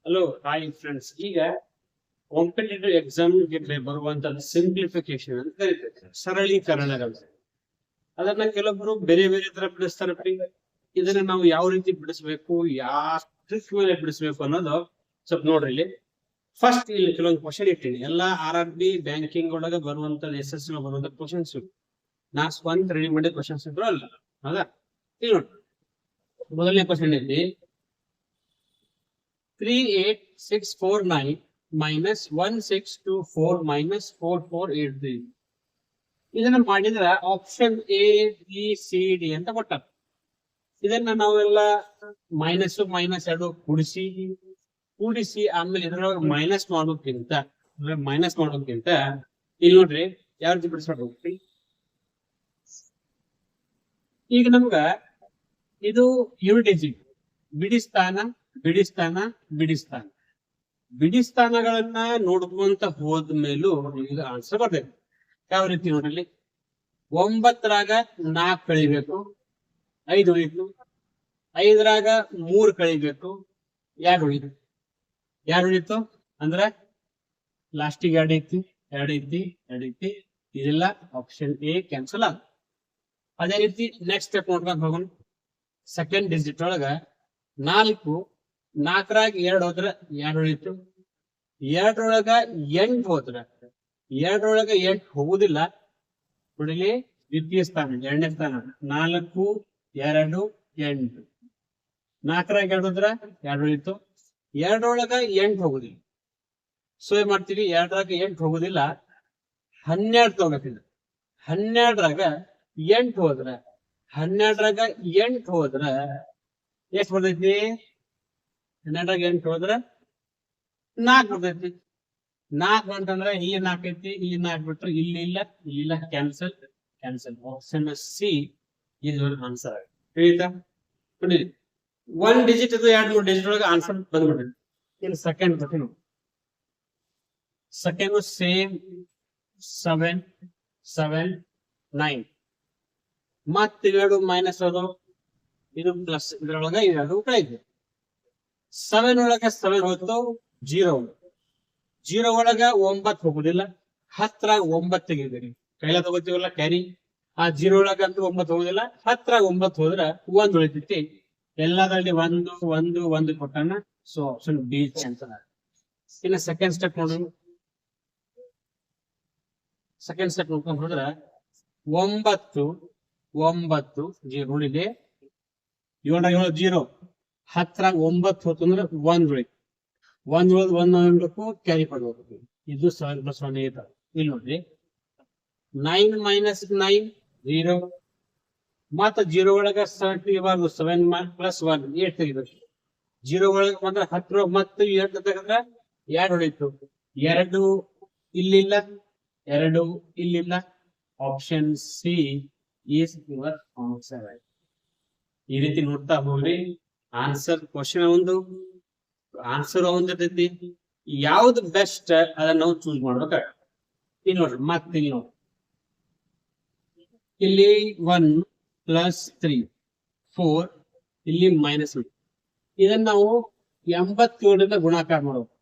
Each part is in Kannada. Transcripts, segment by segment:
Hello hi friends. ಈಗ ಕಾಂಪಿಟೇಟಿವ್ ಎಕ್ಸಾಮ್ಗೆ ಬರುವಂತ ಸಿಂಪ್ಲಿಫಿಕೇಶನ್ ಅಂತ ಕರೀತಾರೆ, ಸರಳೀಕರಣಗಳು. ಅದನ್ನ ಕೆಲವೊಬ್ರು ಬೇರೆ ಬೇರೆ ತರ ಬಿಡಿಸ್ತಾರಪ್ಪ. ಇದನ್ನ ನಾವು ಯಾವ ರೀತಿ ಬಿಡಿಸ್ಬೇಕು, ಯಾವ ಟ್ರಿಕ್ ಮೇಲೆ ಬಿಡಿಸ್ಬೇಕು ಅನ್ನೋದು ಸ್ವಲ್ಪ ನೋಡ್ರಿ. ಇಲ್ಲಿ ಫಸ್ಟ್ ಇಲ್ಲಿ ಕೆಲವೊಂದು ಕ್ವಶನ್ ಇಟ್ಟಿನಿ. ಎಲ್ಲಾ RRB ಬ್ಯಾಂಕಿಂಗ್ ಒಳಗೆ ಬರುವಂತ SS ಬರುವಂತ ಕ್ವಶನ್ಸ್ ನಾ ಸ್ವಂತ ರೆಡಿ ಮಾಡಿದ ಕ್ವಶನ್ಸ್ ಇದ್ರು ಅಲ್ಲ. ಹೌದಾ? ಇಲ್ಲಿ ನೋಡಿ, ಮೊದಲನೇ ಕ್ವಶನ್ ಐತಿ 38649 minus 1624 minus 4483. ಇದನ್ನ ಮಾಡಿದ್ರೆ ಆಪ್ಷನ್ ABCD ಅಂತ ಕೊಟ್ಟ. ಇದನ್ನ ನಾವೆಲ್ಲ ಮೈನಸ್ ಎರಡು ಕೂಡಿಸಿ ಆಮೇಲೆ ಇದ್ರೊಳಗೆ ಮೈನಸ್ ಮಾಡೋಕ್ಕಿಂತ ಇಲ್ಲಿ ನೋಡ್ರಿ ಯಾವ ರೀತಿ ಬಿಡಿಸ್ಬೇಕು. ಈಗ ನಮ್ಗ ಇದು ಯೂನಿಟ್ ಬಿಡಿಸ್ತಾನಗಳನ್ನ ನೋಡ್ಕೊಂತ ಹೋದ್ಮೇಲೂ ಈಗ ಆನ್ಸರ್ ಬರ್ತೈತಿ. ಯಾವ ರೀತಿ ನೋಡ್ರಿ, 9ರಾಗ 4 ಕಳಿಬೇಕು, 5 ಉಳಿತು. 5ರಾಗ 3 ಕಳಿಬೇಕು, 2 ಉಳಿತು. ಅಂದ್ರ ಲಾಸ್ಟಿಗೆ 2 ಐತಿ. ಇದೆಲ್ಲ ಆಪ್ಷನ್ A ಕ್ಯಾನ್ಸಲ್ ಆಗ. ಅದೇ ರೀತಿ ನೆಕ್ಸ್ಟ್ ಸ್ಟೆಪ್ ನೋಡ್ಕೊಂಡ್ ಹೋಗೋಣ. ಸೆಕೆಂಡ್ ಡಿಜಿಟ್ ಒಳಗ 4ರಾಗ 2 ಹೋದ್ರ 2 ಉಳಿತು. 2ರೊಳಗ 8 ಹೋದ್ರ 2ರೊಳಗ 8 ಹೋಗುದಿಲ್ಲ. ನೋಡಿಲಿ, ದ್ವಿತೀಯ ಸ್ಥಾನ, 2ನೇ ಸ್ಥಾನ. 4, 2, 8. 4ರಾಗ 2 ಹೋದ್ರ 2 ಉಳಿತು. 2ರೊಳಗ 8 ಹೋಗುದಿಲ್ಲ. ಸೊ ಏನ್ ಮಾಡ್ತೀವಿ, 2ರಾಗ 8 ಹೋಗುದಿಲ್ಲ, 12 ತಗೋಬೇಕಿಲ್ಲ. 12ರಾಗ 8 ಹೋದ್ರ 8 ಬರ್ತೈತಿ. 12ರಾಗ 8 ಹೋದ್ರ 4 ಬರ್ತೈತಿ. 4 ಅಂತಂದ್ರೆ ಇಲ್ಲಿ 4 ಐತಿ, ಇಲ್ಲಿ 4 ಬಿಟ್ರೆ ಇಲ್ಲಿ ಇಲ್ಲ, ಕ್ಯಾನ್ಸಲ್. ಆಪ್ಷನ್ C ಇದು ಆನ್ಸರ್ ತಿಳಿತಾ. ನೋಡಿ, 1 ಡಿಜಿಟ್ ಇದು 2-3 ಡಿಜಿಟ್ ಒಳಗೆ ಆನ್ಸರ್ ಬಂದ್ಬಿಡ್ರಿ. ಇನ್ನು ಸೆಕೆಂಡ್ ಸೇಮ್ 7, 9 ಮತ್ತೆ 2 ಮೈನಸ್ ಅದು, ಇದು ಪ್ಲಸ್. ಇದ್ರೊಳಗ 2 ಕಳೆಯಿದೆ. 7 ಒಳಗ 7 ಹೋಯ್ತು, 0 ಒಳಗ 9 ಹೋಗುದಿಲ್ಲ. 10ರಾಗ 9 ತೆಗಿದ್ರಿ, ಕೈಲ ತಗೋತೀವಲ್ಲ ಕ್ಯಾರಿ. ಆ 0 ಒಳಗಂತೂ 9 ಹೋಗುದಿಲ್ಲ. 10ರಾಗ 9 ಹೋದ್ರ 1 ಉಳಿತೈತಿ. ಎಲ್ಲದಲ್ಲಿ 1 ಕೊಟ್ಟಾನ. ಸೊ ಆಪ್ಷನ್ B ಕ್ಯಾನ್ಸಲ್ ಆಗ. ಇನ್ನು ಸೆಕೆಂಡ್ ಸ್ಟೆಪ್ ನೋಡೋಣ. ನೋಡ್ಕೊಂಡು ಹೋದ್ರ 9 ಉಳಿದೆ. 7ರಾಗ 0, 10ರಾಗ 9 ಹೋತು ಅಂದ್ರೆ 1 ಉಳಿತು. 1 ಉಳಿದ್ಬೇಕು, ಕ್ಯಾರಿ ಕೊಡ್ಬೇಕು. ಇದು 7+1 8. ಇಲ್ಲಿ ನೋಡ್ರಿ, 9 ಮೈನಸ್ 9 0. ಮತ್ತ 0 ಒಳಗ 7 ತೆಗಿಬಾರ್ದು, 7 + 1 8 ತೆಗಿಬೇಕು. 0 ಒಳಗ ಬಂದ್ರೆ 10 ಮತ್ತೆ 8 ತೆಗೆದ್ರೆ 2 ಉಳಿತು. 2 ಇಲ್ಲಿಲ್ಲ. Option C is your answer. ಈ ರೀತಿ ನೋಡ್ತಾ ಹೋಗ್ರಿ. ಆನ್ಸರ್ ಕ್ವಶನ್ ಆನ್ಸರ್ ಒಂದಿರ್ತೈತಿ. ಯಾವ್ದು ಬೆಸ್ಟ್ ಅದನ್ನ ನಾವು ಚೂಸ್ ಮಾಡ್ಬೇಕಾಗ. ಇಲ್ಲಿ ನೋಡ್ರಿ, ಮತ್ತೆ ಇಲ್ಲಿ 1 + 3 4, ಇಲ್ಲಿ -1. ಇದನ್ನ ನಾವು 87ರಿಂದ ಗುಣಾಕಾರ ಮಾಡಬೇಕು.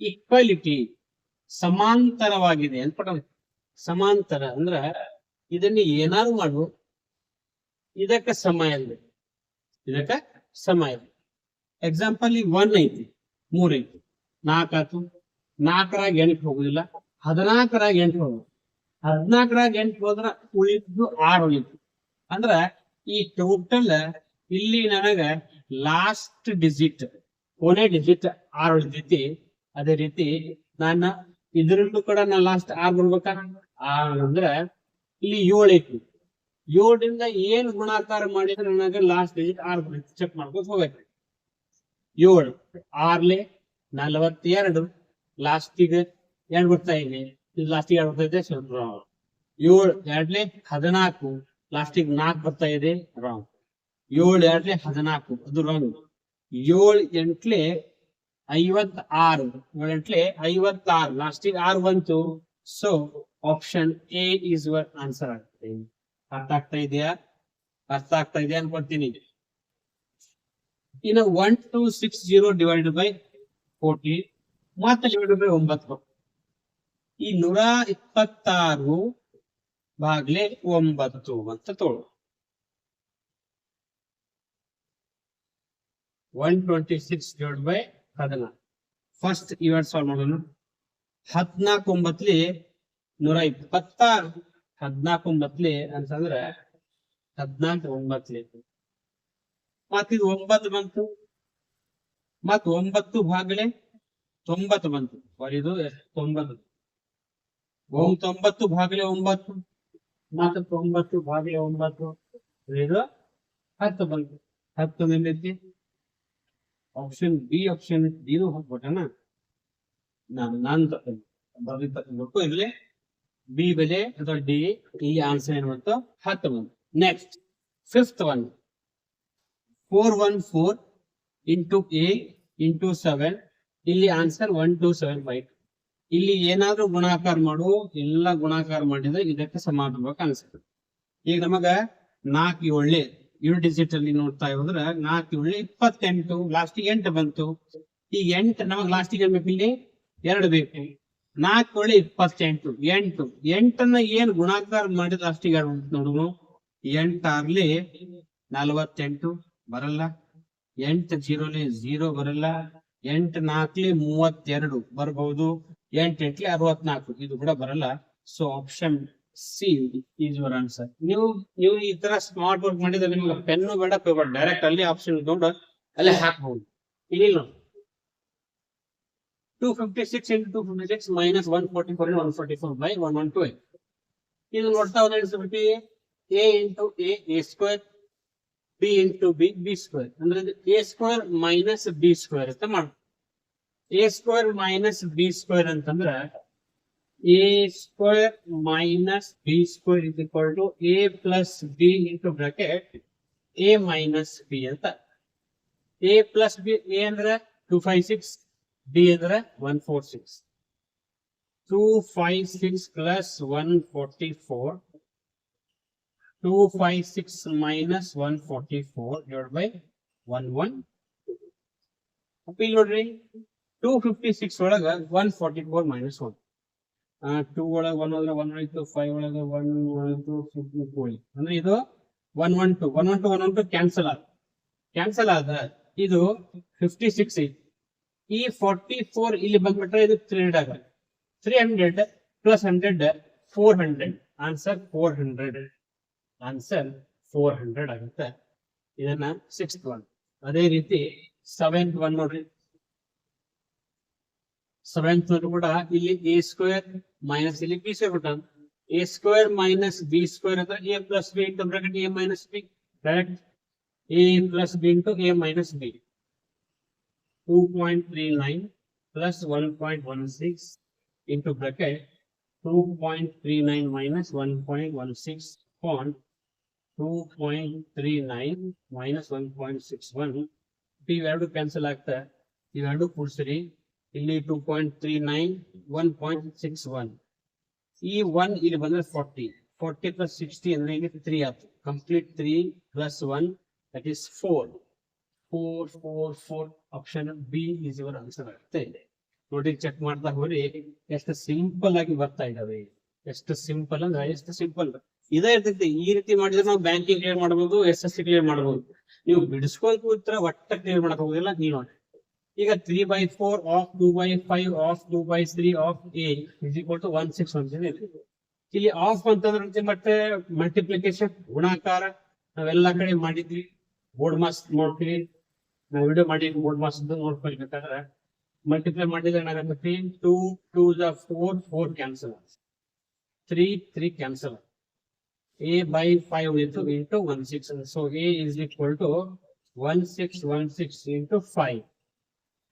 ಈಕ್ವಾಲಿಟಿ, ಸಮಾಂತರವಾಗಿದೆ ಅಂತ. ಸಮಾಂತರ ಅಂದ್ರ ಇದನ್ನ ಏನಾದ್ರು ಮಾಡು, ಇದಕ್ಕ ಸಮಯ ಎಕ್ಸಾಂಪಲ್, 1 ಐತಿ, 3 ಐತಿ, 4 ಆತು. 4ರಾಗ 8 ಹೋಗುದಿಲ್ಲ. 14ರಾಗ 8 ಹೋಗುದು. 14ರಾಗ 8 ಹೋದ್ರ ಉಳಿದು 6 ಉಳಿತು. ಅಂದ್ರ ಈ ಟೋಟಲ್ ಇಲ್ಲಿ ನನಗ ಲಾಸ್ಟ್ ಡಿಜಿಟ್, ಕೊನೆ ಡಿಜಿಟ್ 6 ಉಳಿತೈತಿ. ಅದೇ ರೀತಿ ನಾನು ಇದರಲ್ಲೂ ಕೂಡ ಲಾಸ್ಟ್ 6 ಬರ್ಬೇಕ. ಅಂದ್ರೆ ಇಲ್ಲಿ 7 ಐತಿ. 7ರಿಂದ ಏನ್ ಗುಣಾಕಾರ ಮಾಡಿದ್ರೆ ನನಗೆ ಲಾಸ್ಟ್ ಡಿಜಿಟ್ 6 ಬರುತ್ತೆ. ಚೆಕ್ ಮಾಡ್ಕೊಂಡು ಹೋಗ್ಬೇಕು. 7 6 42, ಲಾಸ್ಟಿಗೆ 2 ಬರ್ತಾ ಇದೆ. ಇದು ಲಾಸ್ಟಿಗೆ 2 ಬರ್ತಾ ಇದೆ, ಸ್ವಲ್ಪ ರಾಂಗ್. 7 2 14, ಲಾಸ್ಟಿಗೆ 4 ಬರ್ತಾ ಇದೆ, ರಾಂಗ್. 7 2 14, ಅದು ರಾಂಗ್. 7 8 56, 7 8 56, ಲಾಸ್ಟಿಗೆ 6 ಬಂತು. So option A is your answer ಆಗುತ್ತೆ. ಅರ್ಥ ಆಗ್ತಾ ಇದೆಯಾ ಅನ್ಕೊಳ್ತೀನಿ. ಇನ್ನು 1260 ಡಿವೈಡೆಡ್ ಬೈ 14 ಮತ್ತೆ ಡಿವೈಡೆಡ್ ಬೈ 9. ಈ 126 ಭಾಗ್ಲೆ 9 ಅಂತ ತೋಳು. 126 ಡಿವೈಡ್ ಬೈ 14. ಫಸ್ಟ್ ಇವೆರಡು ಸಾಲ್ವ್ ಮಾಡೋಣ. 14 126 14 ಅಂತಂದ್ರೆ 14 ಮತ್ತಿದು 9 ಬಂತು, ಮತ್ 9 ಭಾಗಲೆ 90 ಬಂತು. ಇದು 90 90 ಭಾಗಲೆ 9 ಮತ್ತೆ 90 ಭಾಗಲೆ 9 ಇದು 10 ಬಂತು. 10 ಏನೈತಿ? Option B. ಆಪ್ಷನ್ ಇದು ಹೋಗ್ಬಿಟ್ಟಣ. ನಾನು ಬರ್ಲಿಕ್ಕೆ ಇರ್ಲಿ. ಬಿ ಬೆಲೆ ಅಥವಾ ಡಿ. ಈ ಆನ್ಸರ್ ಏನು ಬಂತು? 10 ಬಂತು. Next fifth one 414 into A into 7. ಇಲ್ಲಿ ಆನ್ಸರ್ 1275. ಇಲ್ಲಿ ಏನಾದ್ರೂ ಗುಣಾಕಾರ ಮಾಡು, ಎಲ್ಲ ಗುಣಾಕಾರ ಮಾಡಿದ್ರೆ ಇದಕ್ಕೆ ಸಮ ಆಗ್ಬೇಕು ಅನ್ಸುತ್ತೆ. ಈಗ ನಮಗ 4 7 7 ಡಿಜಿಟ್ ಅಲ್ಲಿ ನೋಡ್ತಾ ಹೋದ್ರೆ 4 7 28. ಲಾಸ್ಟಿಗೆ 8 ಬಂತು. ಈ 8 ನಮಗ್ ಲಾಸ್ಟಿಗೆ ಏನ್ ಬೇಕು? ಇಲ್ಲಿ 2 ಬೇಕು. 4 7 28. 8 ಏನ್ ಗುಣಾಕಾರ ಮಾಡಿದ್ರೆ ಲಾಸ್ಟಿಗೆ ನೋಡುನು. 8 6 48 ಬರಲ್ಲ. 8 0 0 ಬರಲ್ಲ. 8 4 32 ಬರಬಹುದು. 8 8 64 ಇದು ಕೂಡ ಬರಲ್ಲ. So option C is your answer. ನೀವು ಈ ತರ ಸ್ಮಾರ್ಟ್ ವರ್ಕ್ ಮಾಡಿದ್ರೆ ನಿಮ್ಗೆ ಪೆನ್ನು ಬೇಡ, ಪೇಪರ್ ಡೈರೆಕ್ಟ್ ಅಲ್ಲಿ ಆಪ್ಷನ್ ಇಟ್ಕೊಂಡು ಅಲ್ಲೇ ಹಾಕ್ಬಹುದು. ಇಲ್ಲಿ ನೋಡಿ 256 into 256 minus 144 and 144 by 112. ಇದು ನೋಡ್ತಾ ಹೋದ್ರೆ ಇಟ್ಬಿಟ್ಟು a into a square, b into b square. ಅಂದ್ರೆ a square minus b square ಅಂತ ಮಾಡಿ. a square minus b square ಅಂತಂದ್ರೆ a square minus b square is equal to a plus b into bracket a minus b ಅಂತ. a plus b, a ಅಂದ್ರೆ 256, b ಅಂದ್ರೆ 146. 256 plus 144. 256 minus 144 divided by 11. ಇಲ್ಲಿ ನೋಡ್ರಿ 256 ಒಳಗ 144 minus 1. 2 ಒಳಗ 1 ಹೋದ್ರೆ 1 ಹೋಯ್ತು, 5 ಒಳಗ 1 ಹೋಯ್ತು, 6 ಹೋಯ್ತು. ಅಂದ್ರೆ ಇದು 112 112 ಕ್ಯಾನ್ಸಲ್ ಆದ ಇದು 56 ಐತಿ. ಈ 44 ಇಲ್ಲಿ ಬಂದ್ಬಿಟ್ರೆ ಇದು 300 ಆಗುತ್ತೆ. 300 plus 100 400. ಆನ್ಸರ್ 400. ಆನ್ಸರ್ 400 ಆಗುತ್ತೆ. ಇದನ್ನ 6th ಒನ್. ಅದೇ ರೀತಿ 7th ಒನ್ ನೋಡ್ರಿ. 7th ಒನ್ ಕೂಡ ಇಲ್ಲಿ a ಸ್ಕ್ವೇರ್ ಮೈನಸ್ ಇಲ್ಲಿ b ಸ್ಕ್ವೇರ್ ಬಿಟ್ಟ. a square minus b square ಅಂದ್ರೆ a plus b into bracket a minus b. Correct. a plus b into a minus b. 2.39 plus 1.16 into bracket 2.39 minus 1.16 upon 2.39 minus 1.61. ಇವೆರಡು ಕ್ಯಾನ್ಸಲ್ ಆಗ್ತಾ, ಇವೆರಡು ಕೂಡಿಸ್ರಿ. ಇಲ್ಲಿ 2.39 1.61. ಈ 1 ಇಲ್ಲಿ ಬಂದ್ರೆ 40 plus 60 ಅಂದ್ರೆ ಇಲ್ಲಿ 3 ಆಯ್ತು. Complete 3 plus 1 that is 4. 4. Option B is your answer ಆಗುತ್ತೆ. ನೋಡಿ ಚೆಕ್ ಮಾಡ್ತಾ ಹೋಗ್ರಿ ಎಷ್ಟು ಸಿಂಪಲ್ ಆಗಿ ಬರ್ತಾ ಇದಾವೆ. ಎಷ್ಟು ಸಿಂಪಲ್ ಅಂದ್ರೆ ಎಷ್ಟು ಸಿಂಪಲ್ ಇದೇ ಇರ್ತೈತಿ. ಈ ರೀತಿ ಮಾಡಿದ್ರೆ ನಾವು ಬ್ಯಾಂಕಿಂಗ್ ಕ್ಲಿಯರ್ ಮಾಡಬಹುದು, SSC ಕ್ಲಿಯರ್ ಮಾಡಬಹುದು. ನೀವು ಬಿಡಿಸ್ಕೊಂಡ್ ಕೂತ್ರ ಒಟ್ಟ ಕ್ಲಿಯರ್ ಮಾಡಕ್ ಹೋಗಿಲ್ಲ. ನೀವು ನೋಡಿ ಈಗ 3/4 of 2/5 of 2/3 of a is equal to 1617. ಇಲ್ಲಿ ಆಫ್ ಅಂತಂದ್ರೆ ಮತ್ತೆ ಮಲ್ಟಿಪ್ಲಿಕೇಶನ್ ಗುಣಾಕಾರ ನಾವೆಲ್ಲಾ ಕಡೆ ಮಾಡಿದ್ವಿ. ಬೋರ್ಡ್ ಮಾಸ್ ನೋಡ್ತೀವಿ, ನಾವು ವಿಡಿಯೋ ಮಾಡಿ ಬೋರ್ಡ್ ಮಾಸ್ ನೋಡ್ಕೊಳ್ಬೇಕಾದ್ರೆ ಮಲ್ಟಿಪ್ಲೈ ಮಾಡಿದ್ರೆ ಏನಾಗುತ್ತೆ? 2 2s are 4 4 cancel, 3 cancel. a/5 into 16. So a is equal to 1616 into 5.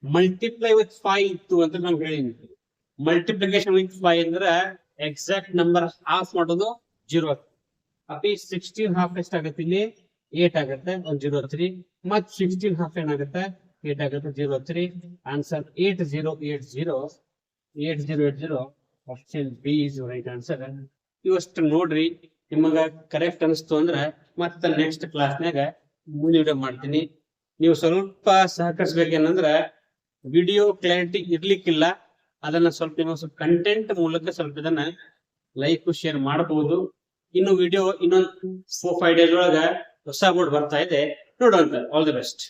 Multiply with 5 ಇತ್ತು ಅಂತ ನಾವು ಹೇಳಿದ್ವಿ. ಮಲ್ಟಿಪ್ಲಿಕೇಶನ್ ವಿತ್ 5 ಅಂದ್ರೆ ಎಕ್ಸಾಕ್ಟ್ ನಂಬರ್ ಹಾಫ್ ಮಾಡೋದು 0 ಆಗುತ್ತೆ. ಅಪ್ಪಿ 16 ಹಾಫ್ ಎಷ್ಟಾಗುತ್ತೆ? ಇಲ್ಲಿ 8 ಆಗುತ್ತೆ, 0 3. ಮತ್ 16 ಹಾಫ್ ಏನಾಗುತ್ತೆ? 8 ಆಗುತ್ತೆ, 0 3. Answer 8080. Option B is right answer. ಇವಷ್ಟು ನೋಡ್ರಿ, ನಿಮಗ ಕರೆಕ್ಟ್ ಅನಿಸ್ತು ಅಂದ್ರೆ ಮತ್ತೆ ನೆಕ್ಸ್ಟ್ ಕ್ಲಾಸ್ನಾಗ ಮುಂದೆ ವಿಡಿಯೋ ಮಾಡ್ತೀನಿ. ನೀವು ಸ್ವಲ್ಪ ಸಹಕರಿಸ್ಬೇಕೇನಂದ್ರ ವಿಡಿಯೋ ಕ್ಲಾರಿಟಿ ಇರ್ಲಿಕ್ಕಿಲ್ಲ, ಅದನ್ನ ಸ್ವಲ್ಪ ಇನ್ನೊಂದು ಸ್ವಲ್ಪ ಕಂಟೆಂಟ್ ಮೂಲಕ ಸ್ವಲ್ಪ ಇದನ್ನ ಲೈಕ್ ಶೇರ್ ಮಾಡಬಹುದು. ಇನ್ನು ವಿಡಿಯೋ ಇನ್ನೊಂದು 4-5 ಡೇಸ್ ಒಳಗ ಹೊಸ ಬೋರ್ಡ್ ಬರ್ತಾ ಇದೆ, ನೋಡುವಂತ. All the best.